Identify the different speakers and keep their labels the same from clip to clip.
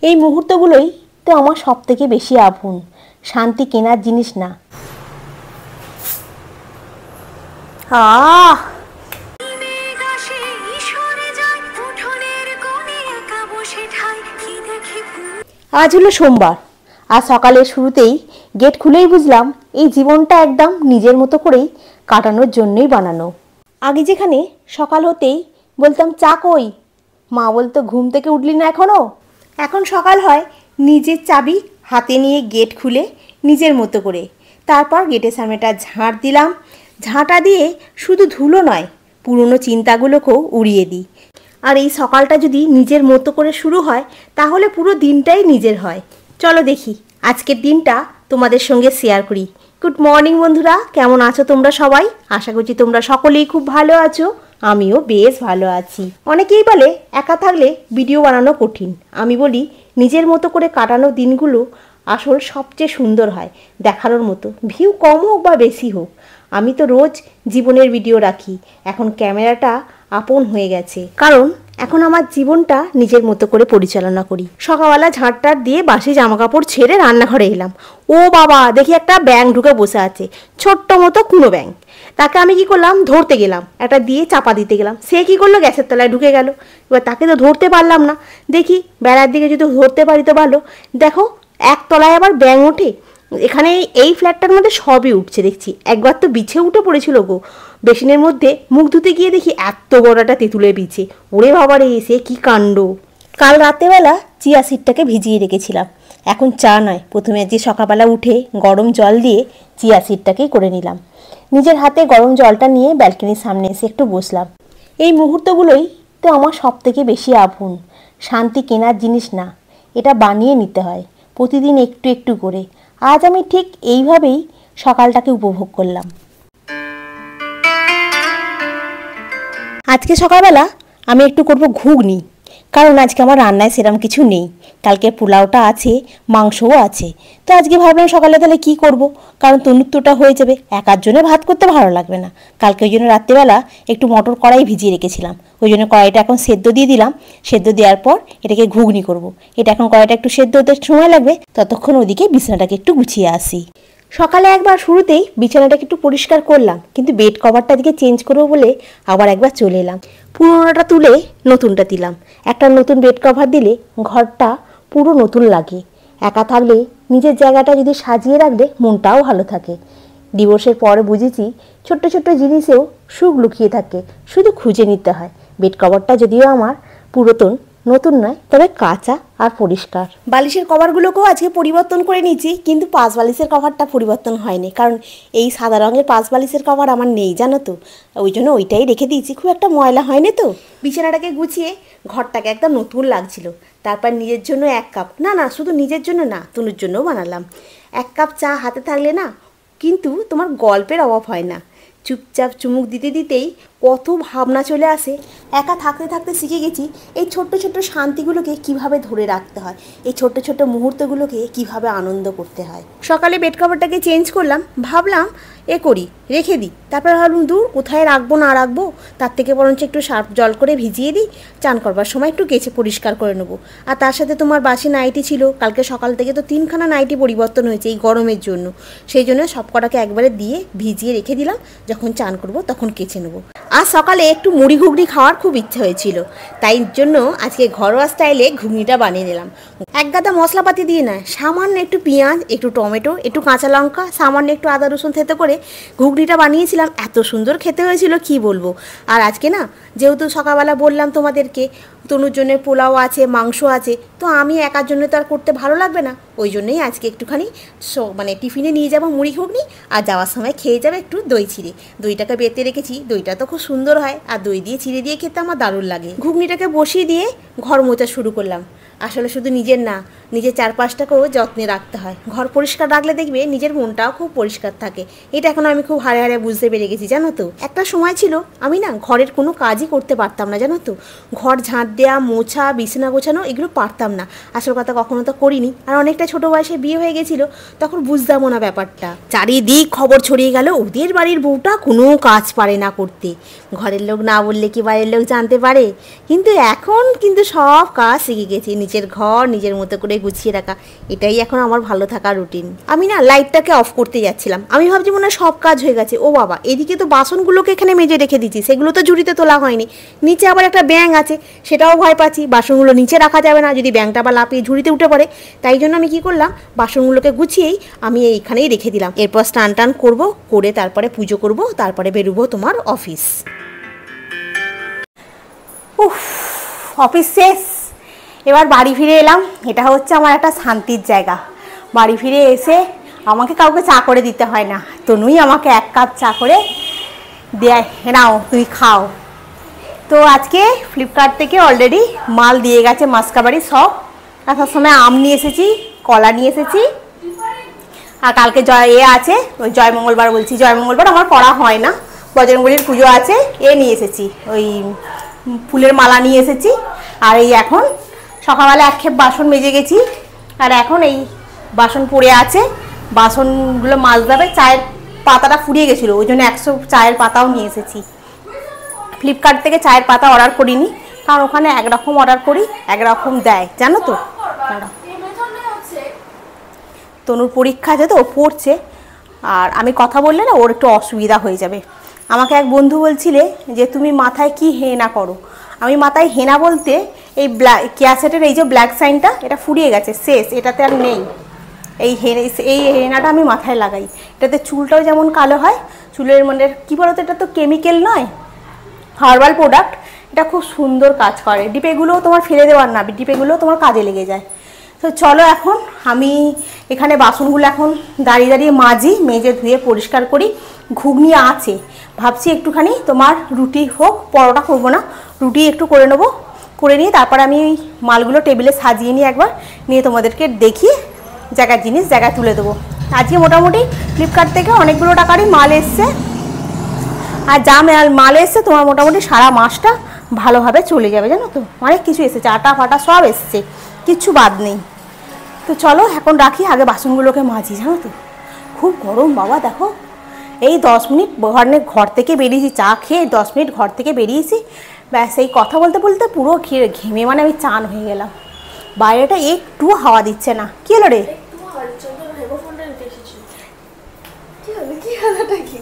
Speaker 1: এই মুহূর্তগুলোই তো আমার সবথেকে বেশি আপন। শান্তি কেনার জিনিস না। আজ হলো সোমবার। আজ সকালের শুরুতেই গেট খুলেই বুঝলাম এই জীবনটা একদম নিজের মতো করেই কাটানোর জন্যই বানানো। আগে যেখানে সকাল হতেই বলতাম চা কই, মা বলতো ঘুম থেকে উঠলি না এখনো। এখন সকাল হয় নিজের চাবি হাতে নিয়ে গেট খুলে নিজের মতো করে, তারপর গেটের সামনেটা ঝাঁট দিলাম। ঝাঁটা দিয়ে শুধু ধুলো নয়, পুরনো চিন্তাগুলোকেও উড়িয়ে দিই। আর এই সকালটা যদি নিজের মতো করে শুরু হয় তাহলে পুরো দিনটাই নিজের হয়। চলো দেখি আজকের দিনটা তোমাদের সঙ্গে শেয়ার করি। গুড মর্নিং বন্ধুরা, কেমন আছো তোমরা সবাই? আশা করছি তোমরা সকলেই খুব ভালো আছো। আমিও বেশ ভালো আছি। অনেকেই বলে একা থাকলে ভিডিও বানানো কঠিন। আমি বলি নিজের মতো করে কাটানো দিনগুলো আসল সবচেয়ে সুন্দর হয়, দেখানোর মতো। ভিউ কম হোক বা বেশি হোক, আমি তো রোজ জীবনের ভিডিও রাখি। এখন ক্যামেরাটা আপন হয়ে গেছে, কারণ এখন আমার জীবনটা নিজের মতো করে পরিচালনা করি। সকালবেলা ঝাঁটটার দিয়ে বাসি জামা কাপড় ছেড়ে রান্নাঘরে এলাম। ও বাবা, দেখি একটা ব্যাঙ ঢুকে বসে আছে, ছোট্ট মতো কুনো ব্যাঙ। তাকে আমি কি করলাম, ধরতে গেলাম, একটা দিয়ে চাপা দিতে গেলাম। সে কি করলো, গ্যাসের তলায় ঢুকে গেল। এবার তাকে তো ধরতে পারলাম না। দেখি বেড়ার দিকে যদি ধরতে পারি তো ভালো। দেখো একতলায় আবার ব্যাঙ ওঠে। এখানে এই ফ্ল্যাটটার মধ্যে সবই উঠছে দেখছি। একবার তো বিছে উঠে পড়েছিল গো। বেসিনের মধ্যে মুখ ধুতে গিয়ে দেখি এত বড় একটা তেঁতুলের বিছে। ওরে বাবা রে, এসে কি কাণ্ড! কাল রাতেবেলা চিয়া সিডটাকে ভিজিয়ে রেখেছিলাম। এখন চা নয়, প্রথমে আজকে সকালবেলা উঠে গরম জল দিয়ে চিয়া সিডটাকেই করে নিলাম। নিজের হাতে গরম জলটা নিয়ে ব্যালকনির সামনে এসে একটু বসলাম। এই মুহূর্তগুলোই তো আমার সবথেকে বেশি আপন। শান্তি কেনার জিনিস না, এটা বানিয়ে নিতে হয় প্রতিদিন একটু একটু করে। আজ আমি ঠিক এইভাবেই সকালটাকে উপভোগ করলাম। আজকে সকালবেলা আমি একটু করব ঘুগনি, কারণ আজকে আমার রান্নায় সেরকম কিছু নেই। কালকে পোলাওটা আছে, মাংসও আছে। তো আজকে ভাবলাম সকালে তাহলে কী করব, কারণ তনুত্বটা হয়ে যাবে, একার জন্য ভাত করতে ভালো লাগবে না। কালকে ওই জন্য রাত্রেবেলা একটু মটর কড়াই ভিজিয়ে রেখেছিলাম। ওই জন্য কড়াইটা এখন সেদ্ধ দিয়ে দিলাম। সেদ্ধ দেওয়ার পর এটাকে ঘুগনি করব। এটা এখন কড়াইটা একটু সেদ্ধ হতে সময় লাগবে, ততক্ষণ ওদিকে বিছানাটাকে একটু গুছিয়ে আসি। সকালে একবার শুরুতেই বিছানাটাকে একটু পরিষ্কার করলাম, কিন্তু বেড কভারটা দিকে চেঞ্জ করবো বলে আবার একবার চলে এলাম। পুরোনোটা তুলে নতুনটা দিলাম। একটা নতুন বেড কভার দিলে ঘরটা পুরো নতুন লাগে। একা থাকলে নিজের জায়গাটা যদি সাজিয়ে রাখলে মনটাও ভালো থাকে। ডিভোর্সের পরে বুঝেছি ছোট্ট ছোট্ট জিনিসেও সুখ লুকিয়ে থাকে, শুধু খুঁজে নিতে হয়। বেড কভারটা যদিও আমার পুরাতন, নতুন নয়, তবে কাঁচা আর পরিষ্কার। বালিশের কভারগুলোকেও আজকে পরিবর্তন করে নিয়েছি, কিন্তু পাশ বালিশের কভারটা পরিবর্তন হয়নি, কারণ এই সাদা রঙের পাশ বালিশের কভার আমার নেই, জানো তো। ওই জন্য ওইটাই রেখে দিয়েছি, খুব একটা ময়লা হয়নি তো। বিছানাটাকে গুছিয়ে ঘরটাকে একদম নতুন লাগছিল। তারপর নিজের জন্য এক কাপ, না শুধু নিজের জন্য না, তনুর জন্যও বানালাম। এক কাপ চা হাতে থাকলে না কিন্তু তোমার গল্পের অভাব হয় না। চুপচাপ চুমুক দিতে দিতেই কত ভাবনা চলে আসে। একা থাকতে থাকতে শিখে গেছি এই ছোট্ট ছোট্ট শান্তিগুলোকে কিভাবে ধরে রাখতে হয়, এই ছোট্ট ছোট্ট মুহূর্তগুলোকে কিভাবে আনন্দ করতে হয়। সকালে বেড কভারটাকে চেঞ্জ করলাম, ভাবলাম রেখে দিই। তারপর ভাবলাম দূর, কোথায় রাখবো না রাখবো, তার থেকে বরঞ্চ একটু সার্ফ জল করে ভিজিয়ে দিই, চান করবার সময় একটু কেচে পরিষ্কার করে নেবো। আর তার সাথে তোমার বাসি নাইটি ছিল, কালকে সকাল থেকে তো 3খানা নাইটি পরিবর্তন হয়েছে এই গরমের জন্য। সেই জন্য সব কটাকে একবারে দিয়ে ভিজিয়ে রেখে দিলাম, যখন চান করবো তখন কেচে নেবো। আজ সকালে একটু মুড়ি ঘুগনি খাওয়ার খুব ইচ্ছা হয়েছিল, তাই জন্য আজকে ঘরোয়া স্টাইলে ঘুগনিটা বানিয়ে নিলাম। এক গাদা মশলাপাতি দিয়ে না, সামান্য একটু পেঁয়াজ, একটু টমেটো, একটু কাঁচা লঙ্কা, সামান্য একটু আদা রসুন থেতো করে ঘুগনিটা বানিয়েছিলাম। এত সুন্দর খেতে হয়েছিল কি বলবো। আর আজকে না, যেহেতু সকালবেলা বললাম তোমাদেরকে তনুর জন্য পোলাও আছে, মাংস আছে, তো আমি একার জন্য তো আর করতে ভালো লাগবে না। ওই জন্যই আজকে একটুখানি টিফিনে নিয়ে যাবো মুড়ি ঘুগনি, আর যাওয়ার সময় খেয়ে যাবে একটু দই চিড়ে। দইটাকে বেটে রেখেছি, দইটা তো খুব সুন্দর হয়, আর দই দিয়ে চিড়ে দিয়ে খেতে আমার দারুণ লাগে। ঘুগনিটাকে বসিয়ে দিয়ে ঘর মোছা শুরু করলাম। আসলে শুধু নিজের না, নিজের চারপাশটাকেও যত্নে রাখতে হয়। ঘর পরিষ্কার রাখলে দেখবে নিজের মনটাও খুব পরিষ্কার থাকে। এটা এখন আমি খুব হারে হারে বুঝতে পেরে গেছি, জানো তো। একটা সময় ছিল আমি না ঘরের কোনো কাজই করতে পারতাম না, জানো তো। ঘর ঝাঁট দেওয়া, মোছা, বিছানা গোছানো এগুলো পারতাম না। আসল কথা কখনো তো করিনি। আর অনেকটা ছোটো বয়সে বিয়ে হয়ে গেছিলো, তখন বুঝতামও না ব্যাপারটা। চারিদিক খবর ছড়িয়ে গেল ওদের বাড়ির বউটা কোনো কাজ পারে না করতে, ঘরের লোক না বললে কি বাইরের লোক জানতে পারে। কিন্তু এখন কিন্তু সব কাজ শিখে গেছি, নিজের ঘর নিজের মতো করে গুছিয়ে রাখা, এটাই এখন আমার ভালো থাকার রুটিন। আমি না লাইটটাকে অফ করতে যাচ্ছিলাম, আমি ভাবছি মনে হয় সব কাজ হয়ে গেছে। ও বাবা, এদিকে তো বাসনগুলোকে এখানে মেজে রেখে দিচ্ছি, সেগুলো তো ঝুড়িতে তোলা হয়নি। নিচে আবার একটা ব্যাঙ আছে, সেটাও ভয় পাচ্ছি, বাসনগুলো নিচে রাখা যাবে না, যদি ব্যাঙটা বা লাফিয়ে ঝুড়িতে উঠে পড়ে। তাই জন্য আমি কি করলাম, বাসনগুলোকে গুছিয়েই আমি এইখানেই রেখে দিলাম। এরপর স্নান টান করবো, করে তারপরে পুজো করব, তারপরে বেরোবো তোমার অফিস। উফ, অফিস শেষ, এবার বাড়ি ফিরে এলাম। এটা হচ্ছে আমার একটা শান্তির জায়গা। বাড়ি ফিরে এসে আমাকে কাউকে চা করে দিতে হয় না, তনুই আমাকে 1 কাপ চা করে দেয়, নাও তুই খাও। তো আজকে ফ্লিপকার্ট থেকে অলরেডি মাল দিয়ে গেছে, মাসকাবাড়ি সব। আসার সময় আম নিয়ে এসেছি, কলা নিয়ে এসেছি, আর কালকে আছে ওই জয়মঙ্গলবার, বলছি জয়মঙ্গলবার আমার করা হয় না, বজরংবলীর পুজো আছে, নিয়ে এসেছি ওই ফুলের মালা নিয়ে এসেছি। আর এই এখন সকালবেলা 1 খেপ বাসন মেজে গেছি, আর এখন এই বাসন পড়ে আছে, বাসনগুলো মাজতে। চায়ের পাতাটা ফুরিয়ে গেছিলো, ওই জন্য 100 চায়ের পাতাও নিয়ে এসেছি। ফ্লিপকার্ট থেকে চায়ের পাতা অর্ডার করিনি, কারণ ওখানে একরকম অর্ডার করি একরকম দেয়, জানো তো। তনুর পরীক্ষা আছে তো, ও পড়ছে, আর আমি কথা বললে না ওর একটু অসুবিধা হয়ে যাবে। আমাকে এক বন্ধু বলছিলে যে তুমি মাথায় কি হেনা করো। আমি মাথায় হেনা বলতে এই ক্যাসেটের এই যে ব্ল্যাক সাইনটা, এটা ফুরিয়ে গেছে, শেষ, এটাতে আর নেই। এই হেনাটা আমি মাথায় লাগাই, এটাতে চুলটাও যেমন কালো হয়, চুলের মানে কী বলতো, এটা তো কেমিক্যাল নয়, হার্বাল প্রোডাক্ট, এটা খুব সুন্দর কাজ করে। ডিপেগুলোও তোমার ফেলে দেওয়ার না, ডিপেগুলোও তোমার কাজে লেগে যায়। তো চলো এখন আমি এখানে বাসনগুলো এখন দাঁড়িয়ে দাঁড়িয়ে মাজি, মেজে ধুয়ে পরিষ্কার করি। ঘুগনি আছে, ভাবছি একটুখানি তোমার রুটি হোক, পরোটা করবো না, রুটি একটু করে নেবো, করে নিয়ে তারপর আমি এই মালগুলো টেবিলে সাজিয়ে নিই একবার, নিয়ে তোমাদেরকে দেখিয়ে জায়গার জিনিস জায়গায় তুলে দেবো। আজকে মোটামুটি ফ্লিপকার্ট থেকে অনেকগুলো টাকারই মাল এসছে, আর যা মাল এসছে তোমার মোটামুটি সারা মাসটা ভালোভাবে চলে যাবে, জানো তো। অনেক কিছু এসেছে, আটা ফাটা সব এসছে, কিচ্ছু বাদ নেই। তো চলো এখন রাখি, আগে বাসনগুলোকে মাজি, জানো তো খুব গরম বাবা। দেখো এই 10 মিনিট ঘর থেকে বেরিয়েছি, চা খেয়ে 10 মিনিট ঘর থেকে বেরিয়েছি, ব্যাস এই কথা বলতে বলতে পুরো ঘেমে মানে আমি চান হয়ে গেলাম। বাইরেটা একটু হাওয়া দিচ্ছে না। কি হলো রে?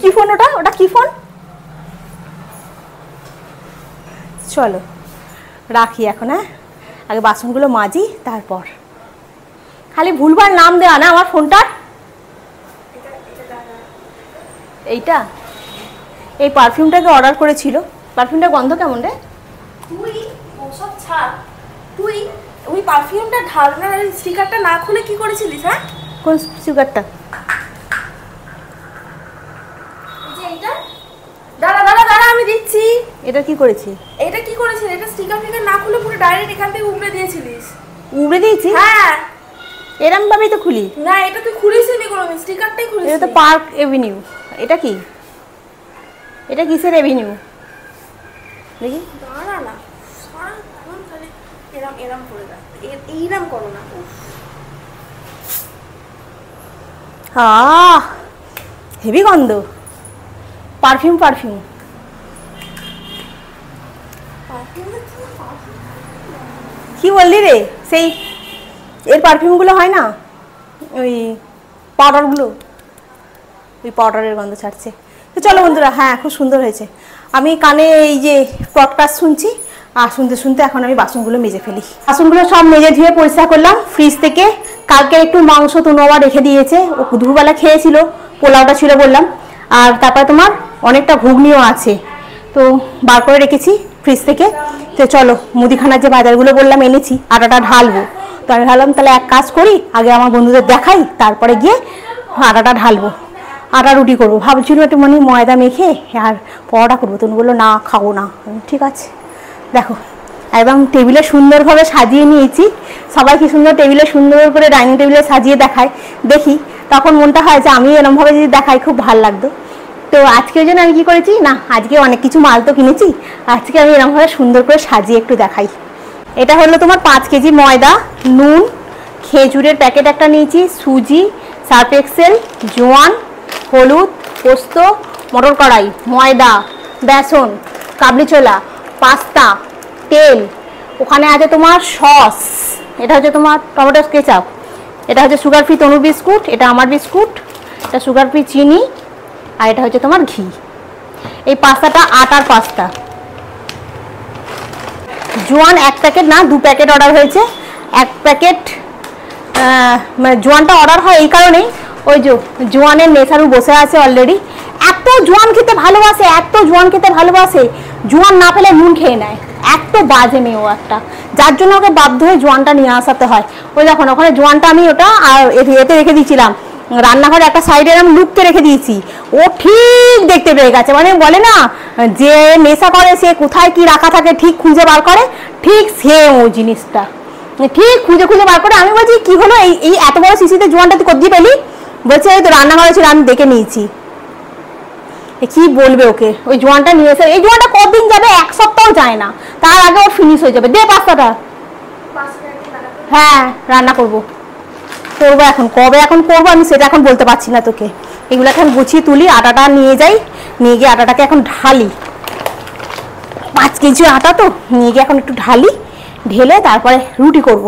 Speaker 1: কি ফোন ওটা? ওটা কি ফোন? চলো রাখি এখন, হ্যাঁ আগে বাসনগুলো মাজি, তারপর। খালি ভুলভাল নাম দেওয়া না আমার ফোনটার। এইটা, এই পারফিউমটাকে অর্ডার করেছিল, পারফিউমটার গন্ধ কেমন রে?
Speaker 2: তুই ওসব ছাড়, তুই ওই পারফিউমটা ঢালনার স্টিকারটা না খুলে কি করেছিলিস? হ্যাঁ,
Speaker 1: কোন স্টিকারটা?
Speaker 2: দাঁড়া দাঁড়া দাঁড়া, আমি দিচ্ছি।
Speaker 1: এটা কি করেছি?
Speaker 2: এটা কি করেছিস? এটা স্টিকার ফিকার না খুলে পুরো ডাইরেক্ট এখান থেকে উবড়ে দিয়েছিলিস।
Speaker 1: উবড়ে দিয়েছি?
Speaker 2: হ্যাঁ,
Speaker 1: এরম ভাবেই তো খুলি
Speaker 2: না। এটা তুই খুলিসনি কোনো, স্টিকারটাই খুলিস।
Speaker 1: এটা তো পার্ক এভিনিউ। এটা কি? এটা কিসের এভিনিউ দেখি?
Speaker 2: দাঁড়া না, সারাক্ষণ খালি এরম এরম করে দাও, এইরম করো না।
Speaker 1: হেভি গন্ধ, পারফিউম পারফিউম। কি বললি রে? সেই এর পারফিউমগুলো হয় না, ওই পাউডারগুলো, ওই পাউডারের গন্ধ ছাড়ছে। তো চলো বন্ধুরা, হ্যাঁ খুব সুন্দর হয়েছে। আমি কানে এই যে পডকাস্ট শুনছি, আর শুনতে শুনতে এখন আমি বাসনগুলো মেজে ফেলি। বাসনগুলো সব মেজে ধুয়ে পরিষ্কার করলাম ফ্রিজ থেকে। কালকে একটু মাংস তনু আবার রেখে দিয়েছে, ও দুপুরবেলা খেয়েছিল, পোলাওটা ছিল বললাম। আর তারপরে তোমার অনেকটা ঘুগনিও আছে, তো বার করে রেখেছি ফ্রিজ থেকে। তো চলো মুদিখানার যে বাজারগুলো বললাম এনেছি, আটাটা ঢালবো। তো আমি ভাবলাম তাহলে এক কাজ করি, আগে আমার বন্ধুদের দেখাই, তারপরে গিয়ে আটাটা ঢালবো, আটা রুটি করবো। ভাবছিল একটু মানে ময়দা মেখে আর পরোটা করবো। তনু বললো না খাবো না। ঠিক আছে, দেখো একদম টেবিলে সুন্দরভাবে সাজিয়ে নিয়েছি। সবাই কি সুন্দর টেবিলে সুন্দর করে ডাইনিং টেবিলে সাজিয়ে দেখায়, দেখি তখন মনটা হয় যে আমি এরমভাবে যদি দেখাই খুব ভালো লাগতো। তো আজকে ওই জন্য আমি কী করেছি, না আজকে অনেক কিছু মাল তো কিনেছি, আজকে আমি এরমভাবে সুন্দর করে সাজিয়ে একটু দেখাই। এটা হলো তোমার 5 কেজি ময়দা, নুন, খেজুরের প্যাকেট একটা নিয়েছি, সুজি, সার্ফ এক্সেল, জোয়ান, হলুদ, পোস্ত, মটর কড়াই, ময়দা, বেসন, কাবলি ছোলা, পাস্তা, তেল, ওখানে আছে তোমার সস, এটা হচ্ছে তোমার টমেটো কেচাপ, এটা হচ্ছে সুগার ফ্রি তনুর বিস্কুট, এটা আমার বিস্কুট, এটা সুগার ফ্রি চিনি, আর এটা হচ্ছে তোমার ঘি। এই পাস্তাটা আটার পাস্তা। জোয়ান 1 প্যাকেট না 2 প্যাকেট অর্ডার হয়েছে। 1 প্যাকেট মানে জোয়ানটা অর্ডার হয় এই কারণেই, ওই যে জোয়ানের নেশারু বসে আছে অলরেডি। এত জোয়ান খেতে ভালোবাসে, এত জোয়ান খেতে ভালোবাসে, জোয়ান না পেলে নুন খেয়ে নেয়, এত বাজে মেয়ে ও একটা, যার জন্য ওকে বাধ্য হয়ে জোয়ানটা নিয়ে আসাতে হয়। ওই দেখুন ওখানে জোয়ানটা আমি ওটা আর এতে রেখে দিয়েছিলাম, রান্নাঘরে একটা সাইডে আমি লুকতে রেখে দিয়েছি। ও ঠিক দেখতে পেয়ে গেছে, মানে বলে না যে নেশা করে সে কোথায় কি রাখা থাকে ঠিক খুঁজে বার করে, ঠিক সেম ওই জিনিসটা ঠিক খুঁজে খুঁজে বার করে। আমি বলছি কি হলো এই এত বড় শিশিতে জোয়ানটা তুই কোথায় পেলি? বলছে এই তো রান্নাঘরে ছিল, আমি দেখে নিয়েছি। কি বলবে ওকে, ওই জোয়ানটা নিয়ে এসে, এই জোয়ানটা কতদিন যাবে, 1 সপ্তাহ যায় না, তার আগে ও ফিনিশ হয়ে যাবে। দে পাস্তাটা। হ্যাঁ রান্না করবো এখন, কবে এখন করবো আমি সেটা এখন বলতে পারছি না তোকে। এগুলো এখন গুছিয়ে তুলি, আটাটা নিয়ে যাই, নিয়ে গিয়ে আটাটাকে এখন ঢালি। 5 কেজি আটা তো, নিয়ে গিয়ে এখন একটু ঢালি, ঢেলে তারপরে রুটি করব।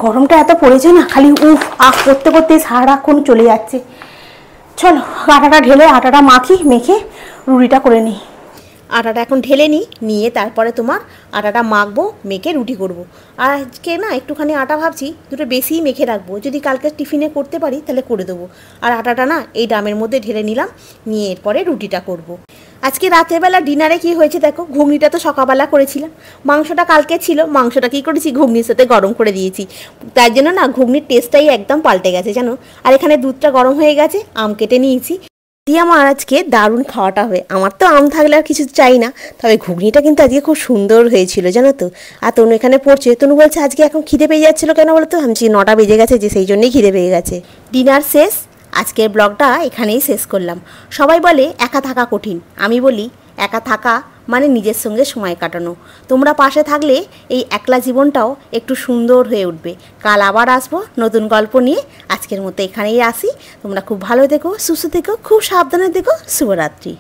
Speaker 1: গরমটা এত পড়েছে না, খালি উফ আখ করতে করতে সারাক্ষণ চলে যাচ্ছে। চলো আটাটা ঢেলে আটাটা মেখে রুটিটা করে নিই। আটাটা এখন ঢেলে নিয়ে তারপরে তোমার আটাটা মাখবো, মেখে রুটি করব। আর আজকে না একটুখানি আটা ভাবছি দুটো বেশিই মেখে রাখবো, যদি কালকে টিফিনে করতে পারি তাহলে করে দেবো। আর আটাটা না এই ডামের মধ্যে ঢেলে নিলাম, নিয়ে এরপরে রুটিটা করব। আজকে রাতের বেলা ডিনারে কি হয়েছে দেখো, ঘুগনিটা তো সকালবেলা করেছিলাম, মাংসটা কালকে ছিল, মাংসটা কি করেছি ঘুগনির সাথে গরম করে দিয়েছি, তার জন্য না ঘুগনির টেস্টটাই একদম পাল্টে গেছে জানো। আর এখানে দুধটা গরম হয়ে গেছে, আম কেটে নিয়েছি দিয়ে আমার আজকে দারুণ খাওয়াটা হবে। আমার তো আম থাকলে আর কিছু চাই না, তবে ঘুগনিটা কিন্তু আজকে খুব সুন্দর হয়েছিল জানো তো। আর তনু এখানে পড়ছে, তনু বলছে আজকে এখন খিদে পেয়ে যাচ্ছিলো কেন বলো তো, আমি 9টা বেজে গেছে যে সেই জন্যই খিদে পেয়ে গেছে। ডিনার শেষ, আজকের ব্লগটা এখানেই শেষ করলাম। সবাই বলে একা থাকা কঠিন, আমি বলি একা থাকা মানে নিজের সঙ্গে সময় কাটানো। তোমরা পাশে থাকলে এই একলা জীবনটাও একটু সুন্দর হয়ে উঠবে। কাল আবার আসবো নতুন গল্প নিয়ে, আজকের মতো এখানেই আসি। তোমরা খুব ভালো থেকো, সুস্থ থেকো, খুব সাবধানে থেকো। শুভরাত্রি।